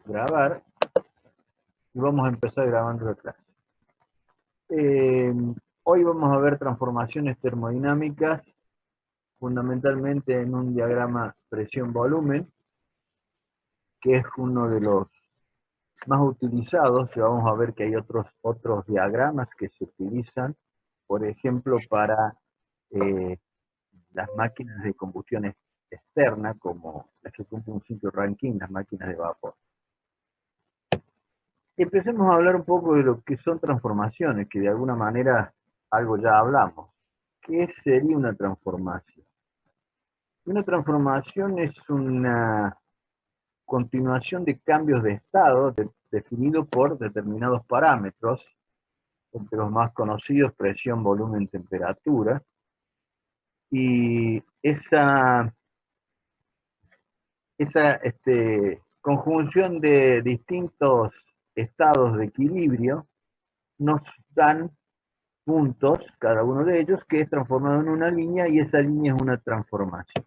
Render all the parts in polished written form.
grabar y vamos a empezar grabando la clase. Hoy vamos a ver transformaciones termodinámicas fundamentalmente en un diagrama presión-volumen, que es uno de los más utilizados. Y vamos a ver que hay otros diagramas que se utilizan, por ejemplo, para las máquinas de combustión externa, como las que cumplen un ciclo Rankine, las máquinas de vapor. Empecemos a hablar un poco de lo que son transformaciones, que de alguna manera algo ya hablamos. ¿Qué sería una transformación? Una transformación es una continuación de cambios de estado definidos por determinados parámetros, entre los más conocidos, presión, volumen, temperatura, y esa conjunción de distintos estados de equilibrio nos dan puntos, cada uno de ellos, que es transformado en una línea, y esa línea es una transformación.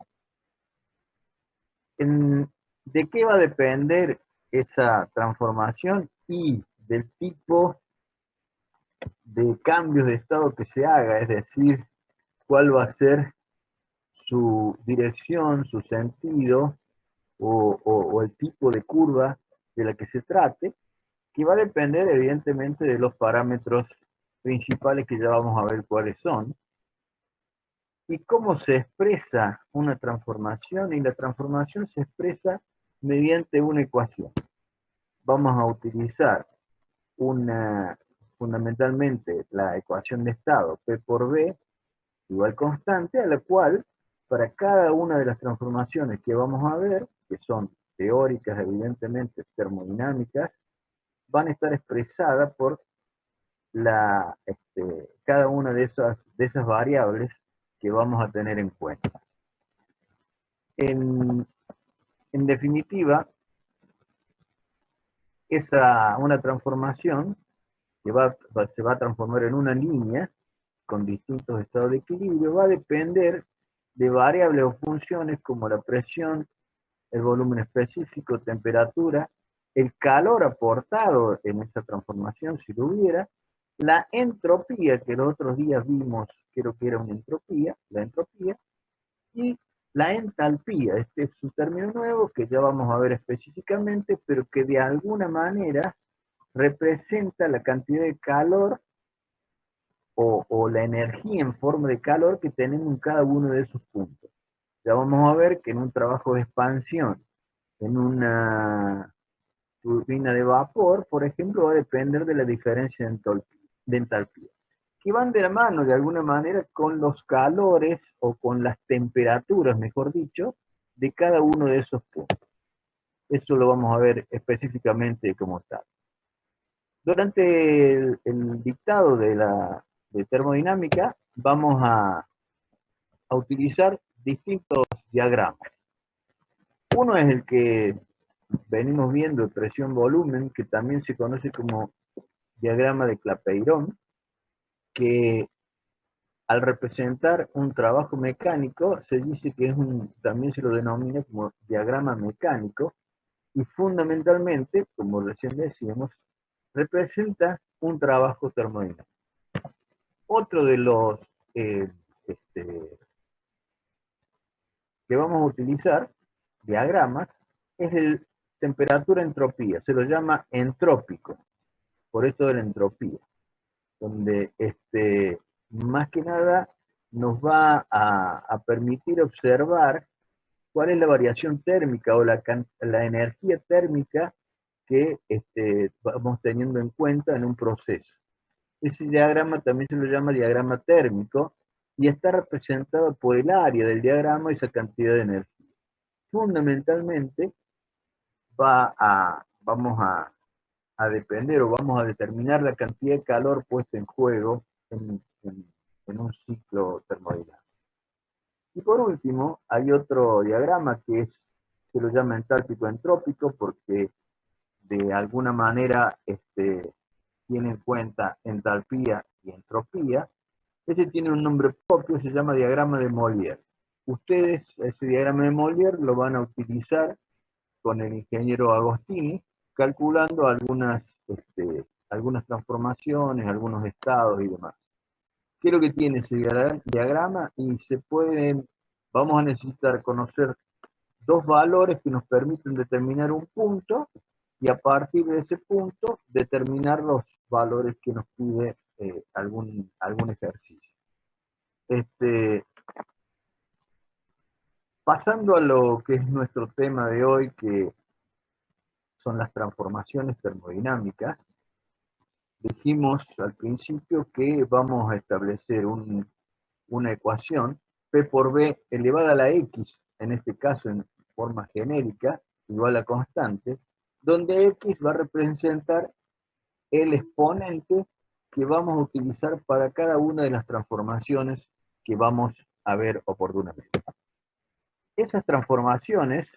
¿De qué va a depender esa transformación? Y del tipo de cambios de estado que se haga, es decir, cuál va a ser su dirección, su sentido, o el tipo de curva de la que se trate, que va a depender evidentemente de los parámetros principales, que ya vamos a ver cuáles son, y cómo se expresa una transformación. Y la transformación se expresa mediante una ecuación. Vamos a utilizar fundamentalmente la ecuación de estado P por B igual constante, a la cual para cada una de las transformaciones que vamos a ver, que son teóricas, evidentemente termodinámicas, van a estar expresadas por cada una de esas variables que vamos a tener en cuenta. En definitiva, una transformación que se va a transformar en una línea con distintos estados de equilibrio, va a depender de variables o funciones como la presión, el volumen específico, temperatura, el calor aportado en esa transformación, si lo hubiera, la entropía, que los otros días vimos, creo que era una entropía, la entropía, y la entalpía. Este es un término nuevo que ya vamos a ver específicamente, pero que de alguna manera representa la cantidad de calor o la energía en forma de calor que tenemos en cada uno de esos puntos. Ya vamos a ver que en un trabajo de expansión, en una turbina de vapor, por ejemplo, va a depender de la diferencia de entalpía, que van de la mano de alguna manera con los calores o con las temperaturas, mejor dicho, de cada uno de esos puntos. Eso lo vamos a ver específicamente como tal. Durante el dictado de termodinámica vamos a utilizar distintos diagramas. Uno es el que venimos viendo, presión-volumen, que también se conoce como diagrama de Clapeyron, que al representar un trabajo mecánico se dice que también se lo denomina como diagrama mecánico, y fundamentalmente, como recién decíamos, representa un trabajo termodinámico. Otro de los que vamos a utilizar, diagramas, es el temperatura-entropía. Se lo llama entrópico, por esto de la entropía, donde más que nada nos va a permitir observar cuál es la variación térmica o la energía térmica que vamos teniendo en cuenta en un proceso. Ese diagrama también se lo llama diagrama térmico, y está representado por el área del diagrama, esa cantidad de energía. Fundamentalmente vamos a depender, o vamos a determinar la cantidad de calor puesta en juego en un ciclo termodinámico. Y por último, hay otro diagrama que se lo llama entálpico-entrópico, porque de alguna manera tiene en cuenta entalpía y entropía. Ese tiene un nombre propio, se llama diagrama de Mollier. Ustedes ese diagrama de Mollier lo van a utilizar con el ingeniero Agostini, calculando algunas transformaciones, algunos estados y demás. ¿Qué es lo que tiene ese diagrama? Y vamos a necesitar conocer dos valores que nos permiten determinar un punto y a partir de ese punto determinar los valores que nos pide algún ejercicio. Pasando a lo que es nuestro tema de hoy, que son las transformaciones termodinámicas, dijimos al principio que vamos a establecer una ecuación P por B elevada a la X, en este caso en forma genérica, igual a constante, donde X va a representar el exponente que vamos a utilizar para cada una de las transformaciones que vamos a ver oportunamente. Esas transformaciones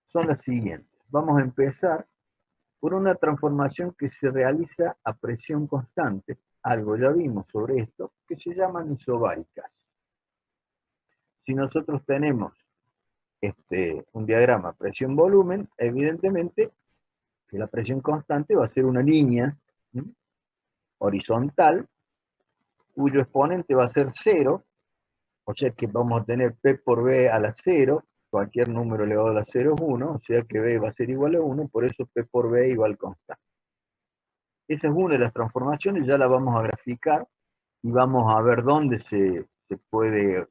son las siguientes. Vamos a empezar por una transformación que se realiza a presión constante, algo ya vimos sobre esto, que se llaman isobáricas. Si nosotros tenemos un diagrama presión-volumen, evidentemente que la presión constante va a ser una línea horizontal, cuyo exponente va a ser 0, o sea que vamos a tener P por B a la 0, cualquier número elevado a la 0 es 1, o sea que B va a ser igual a 1, por eso P por B igual constante. Esa es una de las transformaciones, ya la vamos a graficar y vamos a ver dónde se puede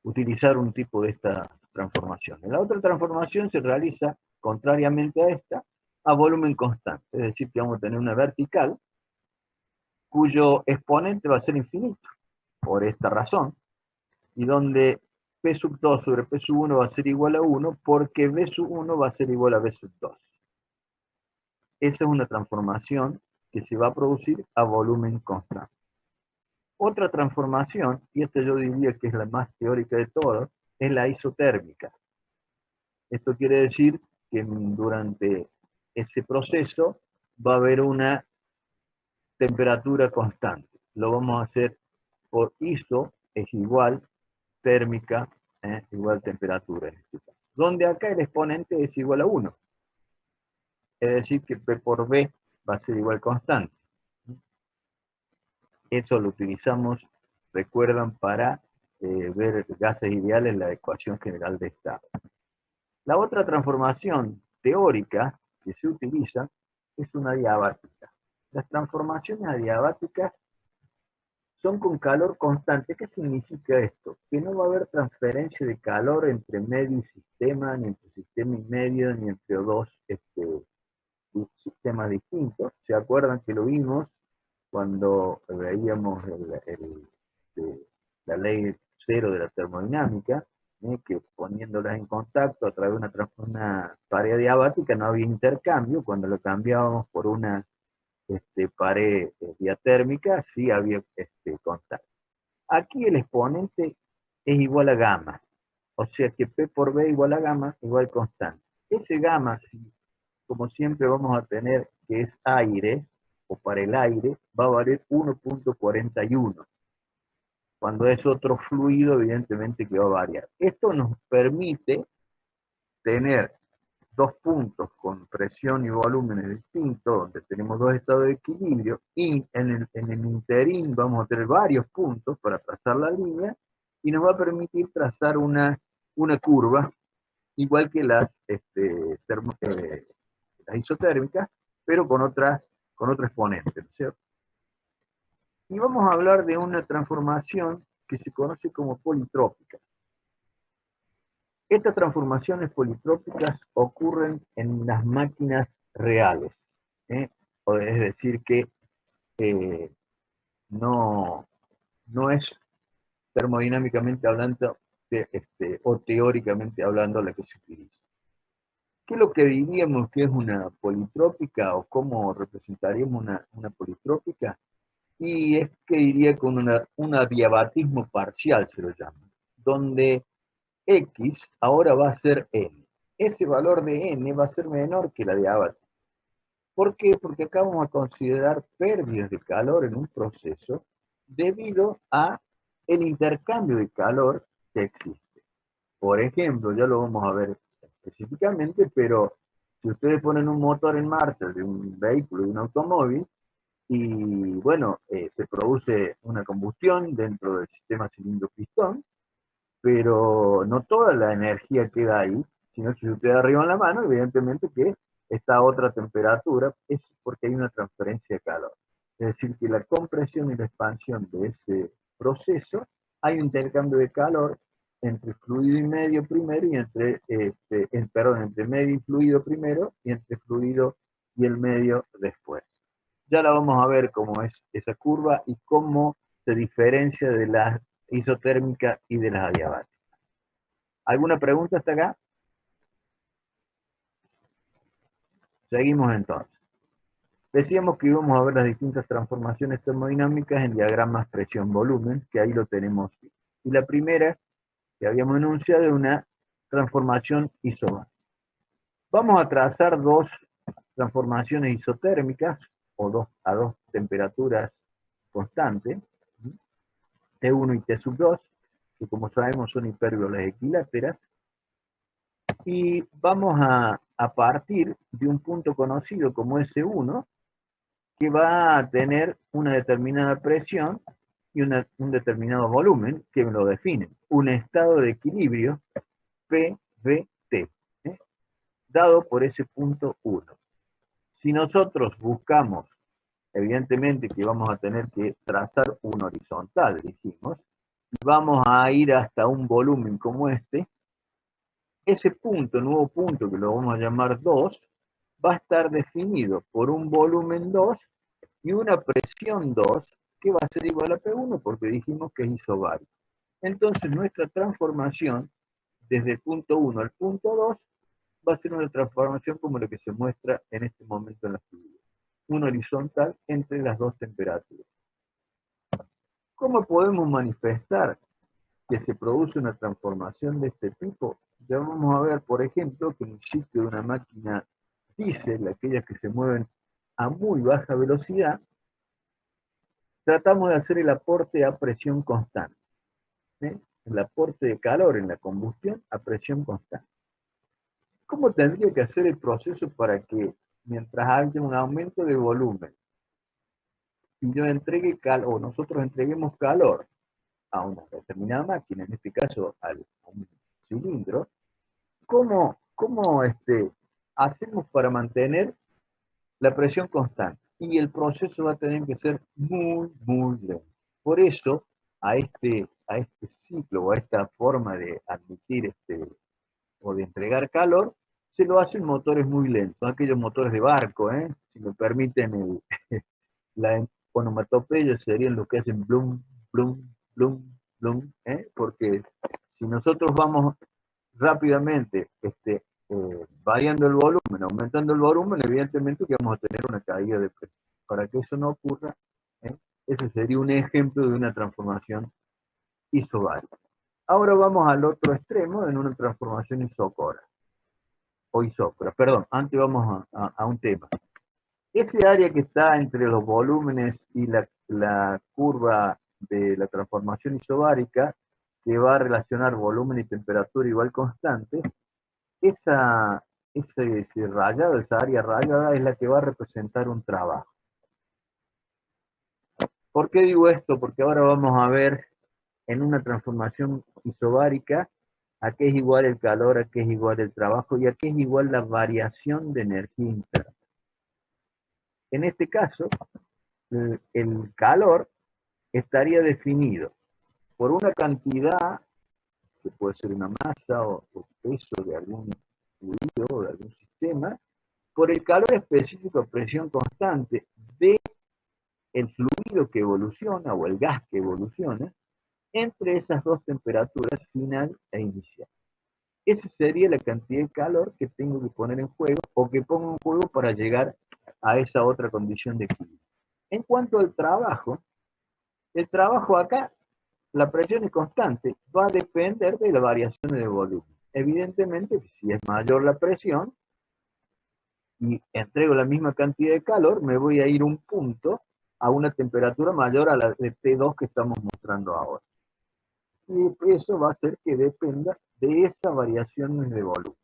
utilizar un tipo de esta transformación. La otra transformación se realiza, contrariamente a esta, a volumen constante, es decir, que vamos a tener una vertical cuyo exponente va a ser infinito, por esta razón, y donde P sub 2 sobre P sub 1 va a ser igual a 1, porque B sub 1 va a ser igual a B sub 2. Esa es una transformación que se va a producir a volumen constante. Otra transformación, y esta yo diría que es la más teórica de todas, es la isotérmica. Esto quiere decir que durante ese proceso va a haber una temperatura constante. Lo vamos a hacer por iso, es igual, térmica, igual temperatura. Donde acá el exponente es igual a 1. Es decir, que P por B va a ser igual constante. Eso lo utilizamos, recuerdan, para ver gases ideales en la ecuación general de estado. La otra transformación teórica que se utiliza es una adiabática. Las transformaciones adiabáticas son con calor constante. ¿Qué significa esto? Que no va a haber transferencia de calor entre medio y sistema, ni entre sistema y medio, ni entre dos sistemas distintos. ¿Se acuerdan que lo vimos cuando veíamos la ley cero de la termodinámica? Que poniéndolas en contacto a través de una pared diabática no había intercambio, cuando lo cambiábamos por una pared diatérmica sí había contacto. Aquí el exponente es igual a gamma, o sea que P por B igual a gamma igual constante. Ese gamma, como siempre vamos a tener que es aire, o para el aire, va a valer 1.41. Cuando es otro fluido, evidentemente que va a variar. Esto nos permite tener dos puntos con presión y volúmenes distintos, donde tenemos dos estados de equilibrio, y en el interín vamos a tener varios puntos para trazar la línea, y nos va a permitir trazar una curva, igual que las isotérmicas, pero con otro exponente, ¿no es cierto? Y vamos a hablar de una transformación que se conoce como politrópica. Estas transformaciones politrópicas ocurren en las máquinas reales, es decir, que no es termodinámicamente hablando o teóricamente hablando la que se utiliza. ¿Qué es lo que diríamos que es una politrópica o cómo representaríamos una politrópica? Y es que diría con un adiabatismo parcial, se lo llama, donde X ahora va a ser N. Ese valor de N va a ser menor que la diabática. ¿Por qué? Porque acá vamos a considerar pérdidas de calor en un proceso debido a el intercambio de calor que existe. Por ejemplo, ya lo vamos a ver específicamente, pero Si ustedes ponen un motor en marcha de un vehículo, de un automóvil, y bueno, se produce una combustión dentro del sistema cilindro-pistón, pero no toda la energía queda ahí, sino que si ustedes arriban la mano, evidentemente que está a otra temperatura, es porque hay una transferencia de calor. Es decir, que la compresión y la expansión de ese proceso, hay un intercambio de calor entre fluido y medio primero y entre medio y fluido primero y entre fluido y el medio después. Ya la vamos a ver cómo es esa curva y cómo se diferencia de la isotérmica y de las adiabáticas. ¿Alguna pregunta hasta acá? Seguimos entonces. Decíamos que íbamos a ver las distintas transformaciones termodinámicas en diagramas presión-volumen, que ahí lo tenemos. Y la primera que habíamos enunciado es una transformación isobárica. Vamos a trazar dos transformaciones isotérmicas, o a dos temperaturas constantes, T1 y T2, que como sabemos son hipérbolas equiláteras, y vamos a partir de un punto conocido como S1, que va a tener una determinada presión y un determinado volumen que me lo define. Un estado de equilibrio PVT, dado por ese punto 1. Si nosotros buscamos, evidentemente que vamos a tener que trazar un horizontal, dijimos, y vamos a ir hasta un volumen como este, ese punto, nuevo punto que lo vamos a llamar 2, va a estar definido por un volumen 2 y una presión 2 que va a ser igual a P1 porque dijimos que es isobárico. Entonces nuestra transformación desde el punto 1 al punto 2 va a ser una transformación como lo que se muestra en este momento en la figura. Un horizontal entre las dos temperaturas. ¿Cómo podemos manifestar que se produce una transformación de este tipo? Ya vamos a ver, por ejemplo, que en el sitio de una máquina diésel, aquellas que se mueven a muy baja velocidad, tratamos de hacer el aporte a presión constante. El aporte de calor en la combustión a presión constante. ¿Cómo tendría que hacer el proceso para que, mientras haya un aumento de volumen, y yo entregue calor, o nosotros entreguemos calor a una determinada máquina, en este caso a un cilindro, ¿cómo hacemos para mantener la presión constante? Y el proceso va a tener que ser muy, muy lento. Por eso, a este ciclo, o a esta forma de admitir o de entregar calor, se lo hacen motores muy lentos, aquellos motores de barco, si me permiten la onomatopeya serían los que hacen blum, blum, blum, blum, porque si nosotros vamos rápidamente variando el volumen, aumentando el volumen, evidentemente que vamos a tener una caída de presión. Para que eso no ocurra, ese sería un ejemplo de una transformación isobárica. Ahora vamos al otro extremo en una transformación isócora. O isócora, perdón, antes vamos a un tema. Ese área que está entre los volúmenes y la curva de la transformación isobárica, que va a relacionar volumen y temperatura igual constante, ese rayado, esa área rayada es la que va a representar un trabajo. ¿Por qué digo esto? Porque ahora vamos a ver en una transformación isobárica a qué es igual el calor, a qué es igual el trabajo y a qué es igual la variación de energía interna. En este caso, el calor estaría definido por una cantidad, que puede ser una masa o peso de algún fluido o de algún sistema, por el calor específico a presión constante de el fluido que evoluciona o el gas que evoluciona entre esas dos temperaturas final e inicial. Esa sería la cantidad de calor que tengo que poner en juego o que pongo en juego para llegar a esa otra condición de equilibrio. En cuanto al trabajo, el trabajo acá, la presión es constante, va a depender de las variaciones de volumen. Evidentemente, si es mayor la presión y entrego la misma cantidad de calor, me voy a ir un punto a una temperatura mayor a la de T2 que estamos mostrando ahora. Y eso va a hacer que dependa de esas variaciones de volumen.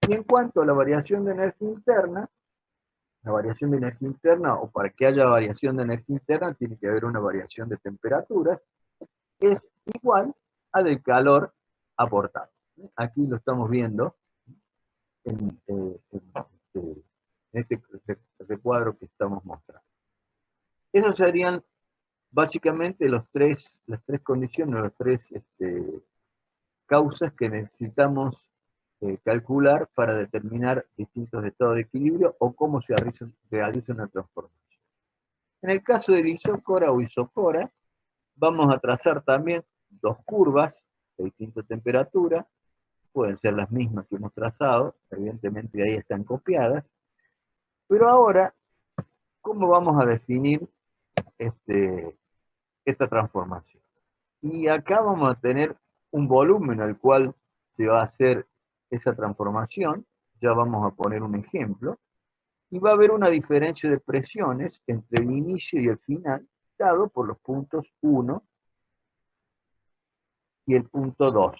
Y en cuanto a la variación de energía interna, o para que haya variación de energía interna, tiene que haber una variación de temperaturas, es igual a del calor aportado. Aquí lo estamos viendo en este cuadro que estamos mostrando. Esos serían básicamente las tres condiciones, las tres causas que necesitamos calcular para determinar distintos estados de equilibrio o cómo se realiza una transformación. En el caso del isócora o isocora, vamos a trazar también dos curvas de distinta temperatura, pueden ser las mismas que hemos trazado, evidentemente ahí están copiadas, pero ahora, ¿cómo vamos a definir esta transformación? Y acá vamos a tener un volumen al cual se va a hacer esa transformación, ya vamos a poner un ejemplo, y va a haber una diferencia de presiones entre el inicio y el final, dado por los puntos 1 y el punto 2.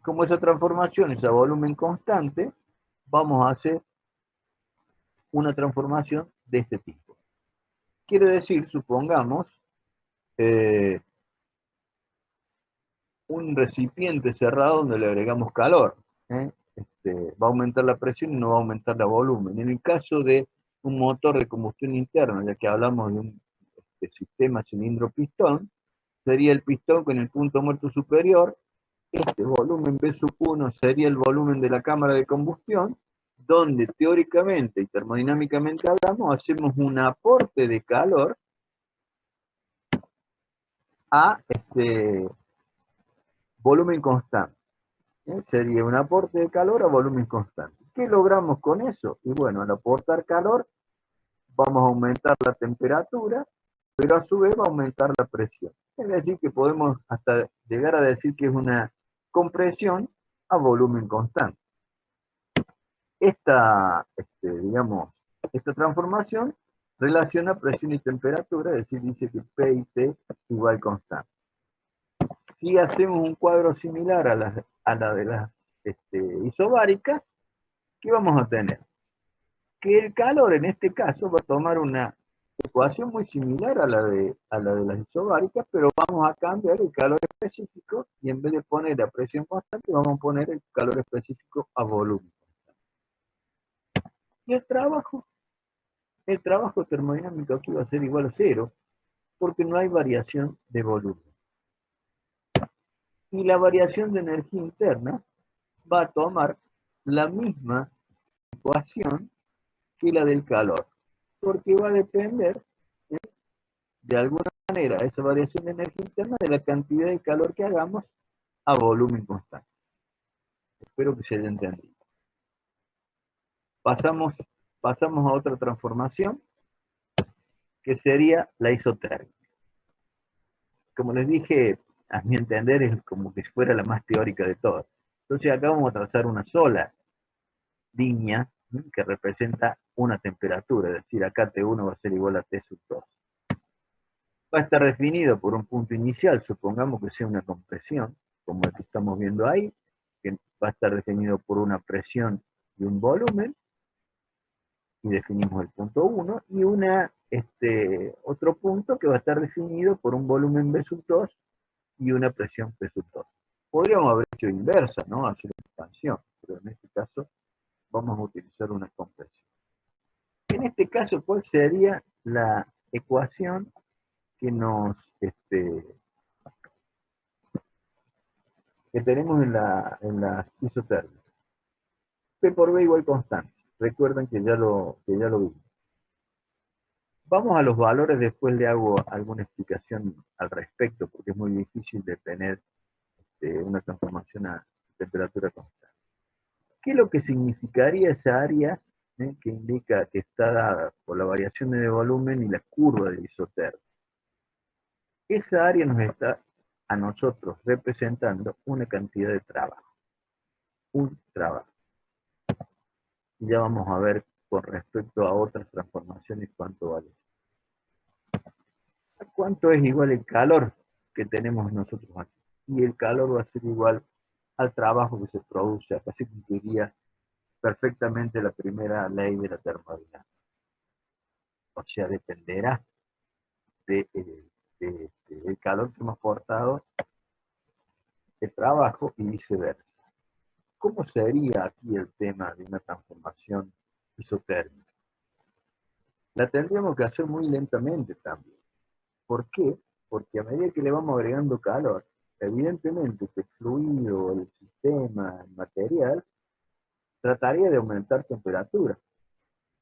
Como esa transformación es a volumen constante, vamos a hacer una transformación de este tipo. Quiere decir, supongamos, un recipiente cerrado donde le agregamos calor. Va a aumentar la presión y no va a aumentar el volumen. En el caso de un motor de combustión interna, ya que hablamos de un sistema cilindro-pistón, sería el pistón con el punto muerto superior. Este volumen B sub 1 sería el volumen de la cámara de combustión, donde teóricamente y termodinámicamente hablamos, hacemos un aporte de calor a volumen constante. Sería un aporte de calor a volumen constante. ¿Qué logramos con eso? Y bueno, al aportar calor, vamos a aumentar la temperatura, pero a su vez va a aumentar la presión. Es decir, que podemos hasta llegar a decir que es una compresión a volumen constante. Esta transformación relaciona presión y temperatura, es decir, dice que P y T igual constante. Si hacemos un cuadro similar a la de las isobáricas, ¿qué vamos a tener? Que el calor en este caso va a tomar una ecuación muy similar a la de las isobáricas, pero vamos a cambiar el calor específico y en vez de poner la presión constante, vamos a poner el calor específico a volumen. Y el trabajo termodinámico aquí va a ser igual a 0, porque no hay variación de volumen. Y la variación de energía interna va a tomar la misma ecuación que la del calor, porque va a depender, de alguna manera, esa variación de energía interna de la cantidad de calor que hagamos a volumen constante. Espero que se haya entendido. Pasamos a otra transformación, que sería la isotérmica. Como les dije, a mi entender es como que fuera la más teórica de todas. Entonces acá vamos a trazar una sola línea que representa una temperatura, es decir, acá T1 va a ser igual a T sub 2. Va a estar definido por un punto inicial, supongamos que sea una compresión, como el que estamos viendo ahí, que va a estar definido por una presión y un volumen, y definimos el punto 1, y otro punto que va a estar definido por un volumen B sub 2 y una presión P sub 2. Podríamos haber hecho inversa, ¿no? Hacer una expansión, pero en este caso vamos a utilizar una compresión. En este caso, ¿cuál sería la ecuación que que tenemos en la isotérmica? P por B igual constante. Recuerden que ya lo vimos. Vamos a los valores, después le hago alguna explicación al respecto, porque es muy difícil de tener una transformación a temperatura constante. ¿Qué es lo que significaría esa área que indica que está dada por la variación de volumen y la curva de isotérmica? Esa área nos está a nosotros representando una cantidad de trabajo. Un trabajo. Y ya vamos a ver con respecto a otras transformaciones cuánto vale. ¿A cuánto es igual el calor que tenemos nosotros aquí? Y el calor va a ser igual al trabajo que se produce. Acá se cumpliría perfectamente la primera ley de la termodinámica. O sea, dependerá del calor que hemos portado el trabajo y viceversa. ¿Cómo sería aquí el tema de una transformación isotérmica? La tendríamos que hacer muy lentamente también. ¿Por qué? Porque a medida que le vamos agregando calor, evidentemente que el fluido, el sistema, el material, trataría de aumentar temperatura.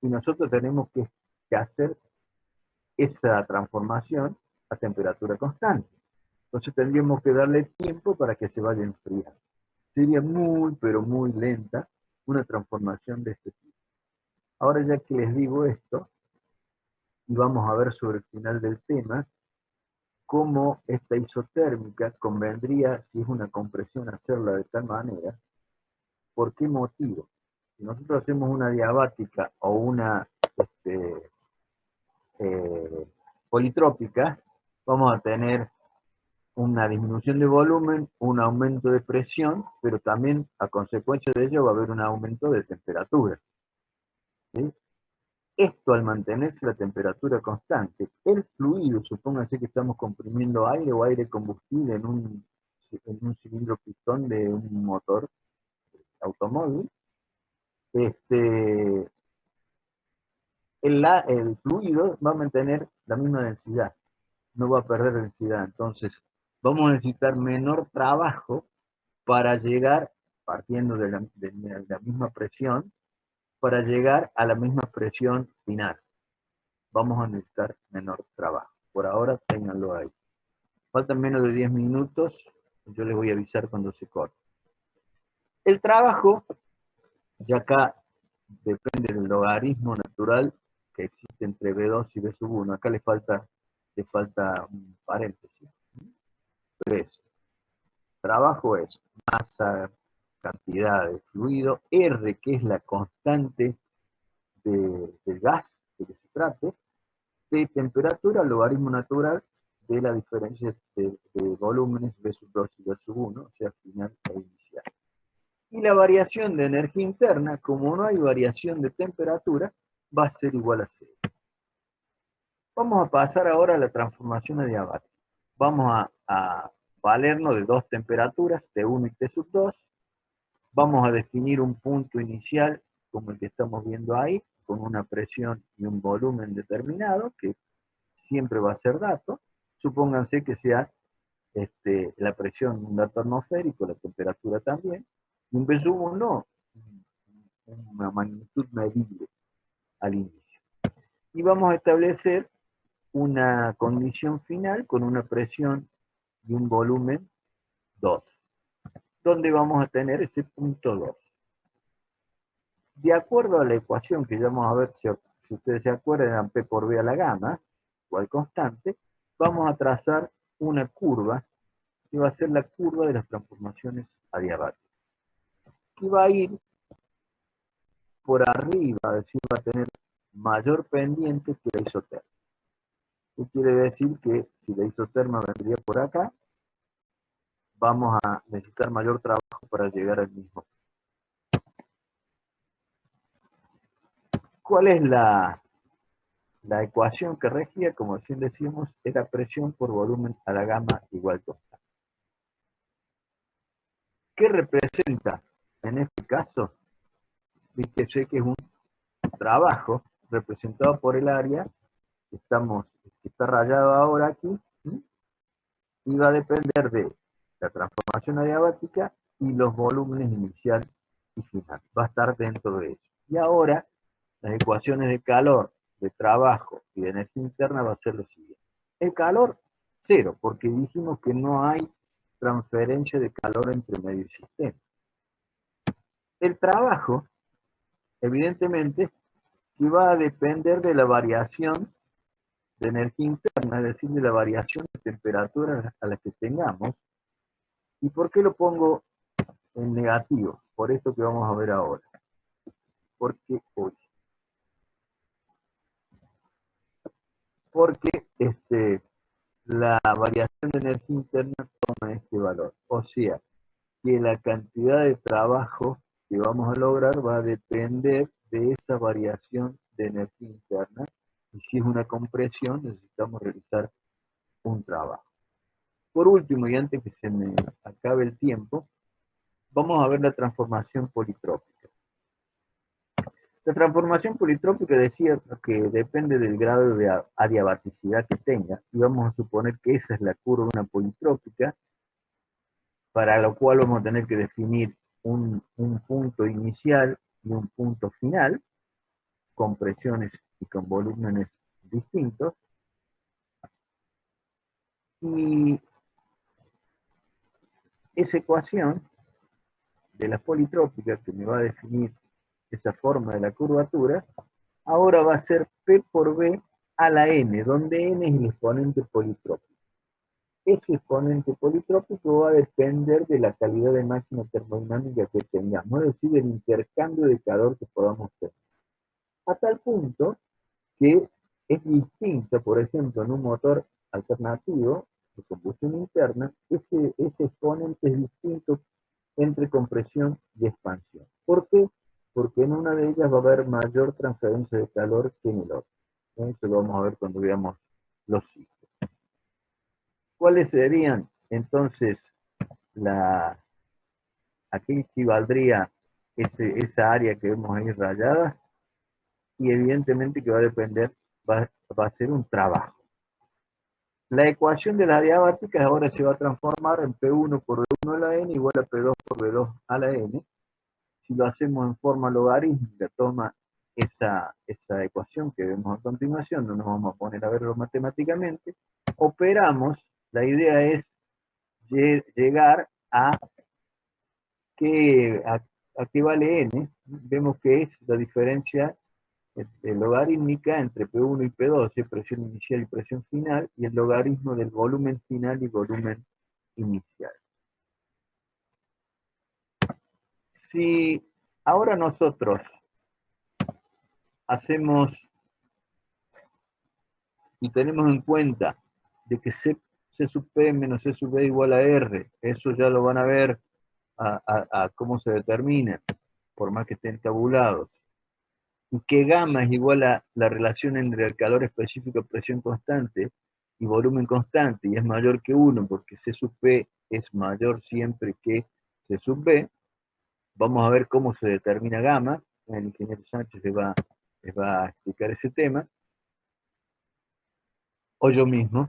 Y nosotros tenemos que hacer esa transformación a temperatura constante. Entonces tendríamos que darle tiempo para que se vaya enfriando. Sería muy, pero muy lenta una transformación de este tipo. Ahora ya que les digo esto, y vamos a ver sobre el final del tema, cómo esta isotérmica convendría, si es una compresión, hacerla de tal manera. ¿Por qué motivo? Si nosotros hacemos una diabática o una eh, politrópica, vamos a tener una disminución de volumen, un aumento de presión, pero también a consecuencia de ello va a haber un aumento de temperatura. ¿Sí? Esto al mantenerse la temperatura constante, el fluido, supóngase que estamos comprimiendo aire o aire combustible en un cilindro pistón de un motor automóvil, el fluido va a mantener la misma densidad, no va a perder densidad. Entonces, vamos a necesitar menor trabajo para llegar, partiendo de la misma presión, para llegar a la misma presión final. Vamos a necesitar menor trabajo. Por ahora, ténganlo ahí. Faltan menos de 10 minutos, yo les voy a avisar cuando se corte. El trabajo, ya acá depende del logaritmo natural que existe entre B2 y B1. Acá le falta un paréntesis. Pero eso. Trabajo es masa, cantidad de fluido, R, que es la constante del gas de que se trate, de temperatura, logaritmo natural de la diferencia de volúmenes B2 y B1, o sea, final e inicial. Y la variación de energía interna, como no hay variación de temperatura, va a ser igual a 0. Vamos a pasar ahora a la transformación adiabática. Vamos a valernos de dos temperaturas, T1 y T2. Vamos a definir un punto inicial, como el que estamos viendo ahí, con una presión y un volumen determinado, que siempre va a ser dato. Supónganse que sea la presión un dato atmosférico, la temperatura también, y un B1 una magnitud medible al inicio. Y vamos a establecer una condición final con una presión y un volumen 2, donde vamos a tener ese punto 2. De acuerdo a la ecuación que ya vamos a ver, si ustedes se acuerdan, P por B a la gamma, igual constante, vamos a trazar una curva que va a ser la curva de las transformaciones adiabáticas. Que va a ir por arriba, es decir, va a tener mayor pendiente que la isoterma. ¿Qué quiere decir? Que si la isoterma vendría por acá, vamos a necesitar mayor trabajo para llegar al mismo. ¿Cuál es la ecuación que regía? Como recién decíamos, era presión por volumen a la gamma igual constante. ¿Qué representa en este caso? Fíjese que es un trabajo representado por el área que está rayado ahora aquí, ¿sí? Y va a depender de la transformación adiabática y los volúmenes inicial y final. Va a estar dentro de eso. Y ahora, las ecuaciones de calor, de trabajo y de energía interna va a ser lo siguiente. El calor, cero, porque dijimos que no hay transferencia de calor entre medio y sistema. El trabajo, evidentemente, que va a depender de la variación de energía interna, es decir, de la variación de temperatura a la que tengamos. ¿Y por qué lo pongo en negativo? Por esto que vamos a ver ahora. Porque hoy. Porque la variación de energía interna toma este valor. O sea, que la cantidad de trabajo que vamos a lograr va a depender de esa variación de energía interna. Y si es una compresión, necesitamos realizar un trabajo. Por último, y antes que se me acabe el tiempo, vamos a ver la transformación politrópica. La transformación politrópica decía que depende del grado de adiabaticidad que tenga, y vamos a suponer que esa es la curva de una politrópica, para lo cual vamos a tener que definir un punto inicial y un punto final, con presiones y con volúmenes distintos. Y esa ecuación de la politrópica, que me va a definir esa forma de la curvatura, ahora va a ser P por B a la N, donde N es el exponente politrópico. Ese exponente politrópico va a depender de la calidad de máquina termodinámica que tengamos, es decir, del intercambio de calor que podamos tener. A tal punto que es distinta, por ejemplo, en un motor alternativo de combustión interna, ese exponente es distinto entre compresión y expansión. ¿Por qué? Porque en una de ellas va a haber mayor transferencia de calor que en el otro. Eso lo vamos a ver cuando veamos los ciclos. ¿Cuáles serían entonces a qué equivaldría esa área que vemos ahí rayada? Y evidentemente que va a depender, va a ser un trabajo. La ecuación de la adiabática ahora se va a transformar en P1 por V1 a la N igual a P2 por V2 a la N. Si lo hacemos en forma logarítmica, toma esa ecuación que vemos a continuación, no nos vamos a poner a verlo matemáticamente, operamos, la idea es llegar a qué vale N, vemos que es la diferencia logarítmica entre P1 y P2, es presión inicial y presión final, y el logaritmo del volumen final y volumen inicial. Si ahora nosotros hacemos y tenemos en cuenta de que C sub P menos C sub B igual a R, eso ya lo van a ver a cómo se determina, por más que estén tabulados, y que gamma es igual a la relación entre el calor específico, presión constante y volumen constante, y es mayor que 1 porque C sub P es mayor siempre que C sub B, vamos a ver cómo se determina gamma. El ingeniero Sánchez les va a explicar ese tema, o yo mismo,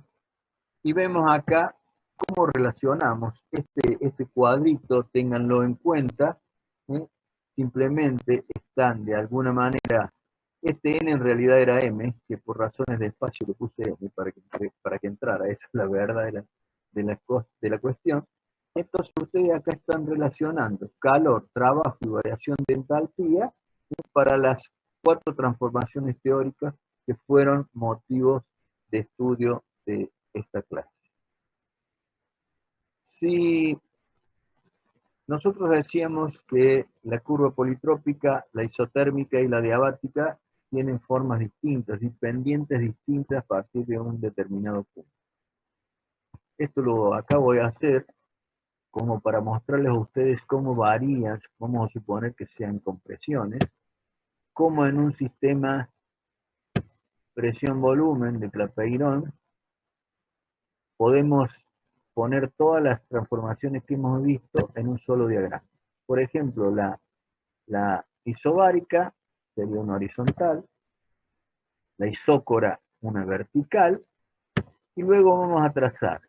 y vemos acá cómo relacionamos este cuadrito, ténganlo en cuenta, ¿eh? Simplemente están de alguna manera, este N en realidad era M, que por razones de espacio le puse M para que entrara, esa es la verdad de la cuestión. Entonces ustedes acá están relacionando calor, trabajo y variación de entalpía para las 4 transformaciones teóricas que fueron motivos de estudio de esta clase. Si nosotros decíamos que la curva politrópica, la isotérmica y la diabática tienen formas distintas y pendientes distintas a partir de un determinado punto. Esto lo acabo de hacer como para mostrarles a ustedes cómo varían, vamos a suponer que sean compresiones, como en un sistema presión-volumen de Clapeyron podemos poner todas las transformaciones que hemos visto en un solo diagrama. Por ejemplo, la isobárica sería una horizontal, la isócora una vertical, y luego vamos a trazar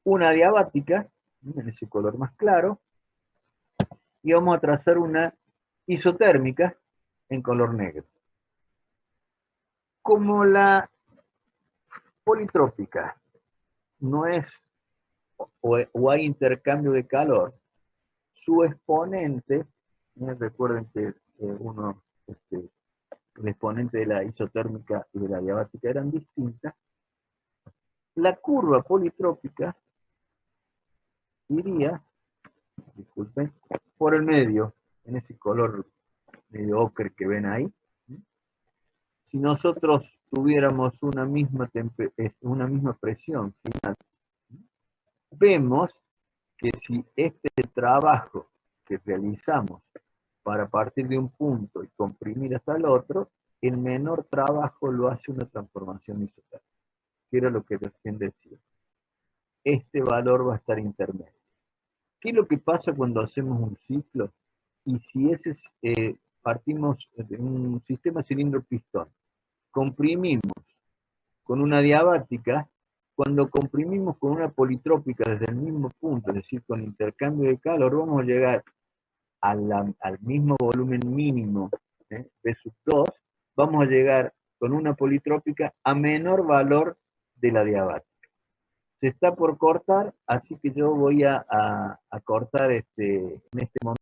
una diabática, en ese color más claro, y vamos a trazar una isotérmica en color negro. Como la politrópica no es, o hay intercambio de calor, su exponente, recuerden que el exponente de la isotérmica y de la diabática eran distintas, la curva politrópica iría, disculpen, por el medio, en ese color medio ocre que ven ahí. Si nosotros tuviéramos una misma presión final, vemos que si este trabajo que realizamos para partir de un punto y comprimir hasta el otro, el menor trabajo lo hace una transformación isotérmica, que era lo que recién decía. Este valor va a estar intermedio. ¿Qué es lo que pasa cuando hacemos un ciclo? Y si partimos de un sistema cilindro-pistón, comprimimos con una diabática, cuando comprimimos con una politrópica desde el mismo punto, es decir, con intercambio de calor, vamos a llegar al mismo volumen mínimo, B sub 2, vamos a llegar con una politrópica a menor valor de la diabática. Se está por cortar, así que yo voy a cortar en este momento.